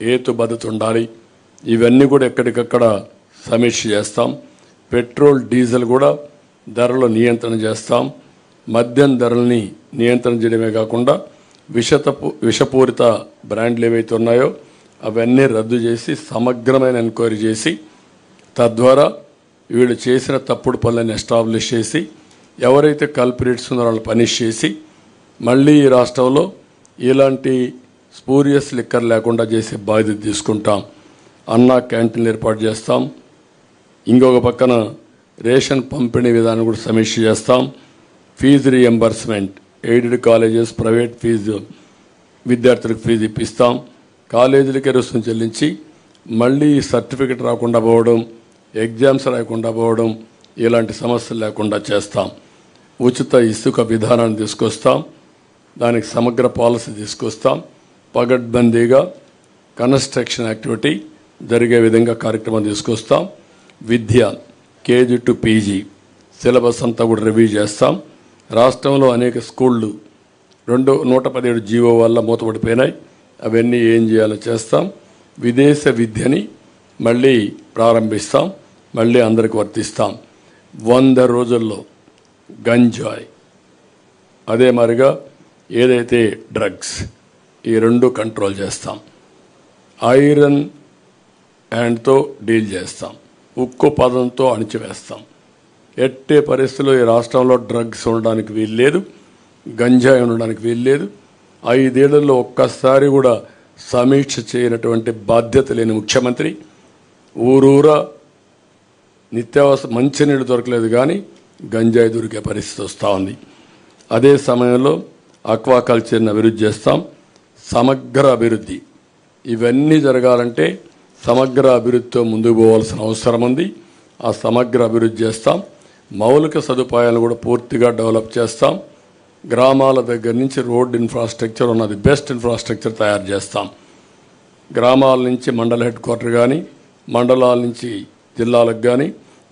హేతుబద్ధత ఉండాలి. ఇవన్నీ కూడా ఎక్కడికక్కడ సమీక్ష చేస్తాం. పెట్రోల్ డీజిల్ కూడా ధరలు నియంత్రణ చేస్తాం. మద్యం ధరల్ని నియంత్రణ చేయడమే కాకుండా విషపూరిత బ్రాండ్లు ఏవైతే ఉన్నాయో అవన్నీ రద్దు చేసి సమగ్రమైన ఎంక్వైరీ చేసి తద్వారా వీళ్ళు చేసిన తప్పుడు పనులను ఎస్టాబ్లిష్ చేసి ఎవరైతే కల్పరేట్స్ ఉన్నారో వాళ్ళని పనిష్ చేసి మళ్ళీ ఈ రాష్ట్రంలో ఇలాంటి స్పూరియస్ లిక్కర్ లేకుండా చేసే బాధ్యత తీసుకుంటాం. అన్నా క్యాంటీన్లు ఏర్పాటు చేస్తాం. ఇంకొక పక్కన రేషన్ పంపిణీ విధానం కూడా సమీక్ష చేస్తాం. Fee reimbursement, aided colleges, private fee విద్యార్థులకు ఫీజు ఇప్పిస్తాం. కాలేజీలకే రుసుము చెల్లించి మళ్ళీ సర్టిఫికెట్ రాకుండా పోవడం, ఎగ్జామ్స్ రాకుండా పోవడం ఇలాంటి సమస్యలు లేకుండా చేస్తాం. ఉచిత ఇసుక విధానాన్ని తీసుకొస్తాం. దానికి సమగ్ర పాలసీ తీసుకొస్తాం. పగడ్బందీగా కన్స్ట్రక్షన్ యాక్టివిటీ జరిగే విధంగా కార్యక్రమం తీసుకొస్తాం. విద్య కేజీ టు పీజీ సిలబస్ అంతా కూడా రివ్యూ చేస్తాం. రాష్ట్రంలో అనేక స్కూళ్ళు 117 జీవో వల్ల మూతపడిపోయినాయి. అవన్నీ ఏం చేయాలో చేస్తాం. విదేశ విద్యని మళ్ళీ ప్రారంభిస్తాం. మళ్ళీ అందరికి వర్తిస్తాం. 100 రోజుల్లో గంజాయి అదే మరిగా ఏదైతే డ్రగ్స్ ఈ రెండు కంట్రోల్ చేస్తాం. ఐరన్ హ్యాండ్తో డీల్ చేస్తాం. ఉక్కు పదంతో అణిచివేస్తాం. ఎట్టే పరిస్థితుల్లో ఈ రాష్ట్రంలో డ్రగ్స్ ఉండడానికి వీల్లేదు, గంజాయి ఉండడానికి వీల్లేదు. 5 ఏళ్లలో ఒక్కసారి కూడా సమీక్ష చేయనటువంటి బాధ్యత లేని ముఖ్యమంత్రి. ఊరూరా నిత్యావసర మంచినీళ్ళు దొరకలేదు కానీ గంజాయి దొరికే పరిస్థితి వస్తూ ఉంది. అదే సమయంలో ఆక్వాకల్చర్ని అభివృద్ధి చేస్తాం. సమగ్ర అభివృద్ధి ఇవన్నీ జరగాలంటే సమగ్ర అభివృద్ధితో ముందుకు పోవాల్సిన అవసరం ఉంది. ఆ సమగ్ర అభివృద్ధి చేస్తాం. మౌలిక సదుపాయాలను కూడా పూర్తిగా డెవలప్ చేస్తాం. గ్రామాల దగ్గర నుంచి రోడ్ ఇన్ఫ్రాస్ట్రక్చర్ ఉన్నది బెస్ట్ ఇన్ఫ్రాస్ట్రక్చర్ తయారు చేస్తాం. గ్రామాల నుంచి మండల హెడ్ క్వార్టర్ కానీ మండలాల నుంచి జిల్లాలకు కానీ